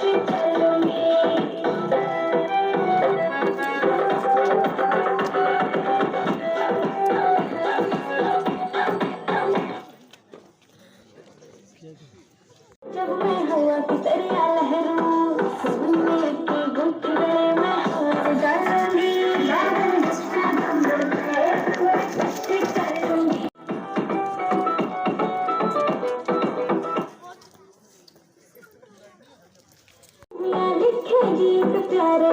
जब मैं हवा की दरिया लहरूं सुनने की घुट गए मैं हाथ डालूंगी बादल जितना बंद है कोई करूंगी लिखे गीत प्यारे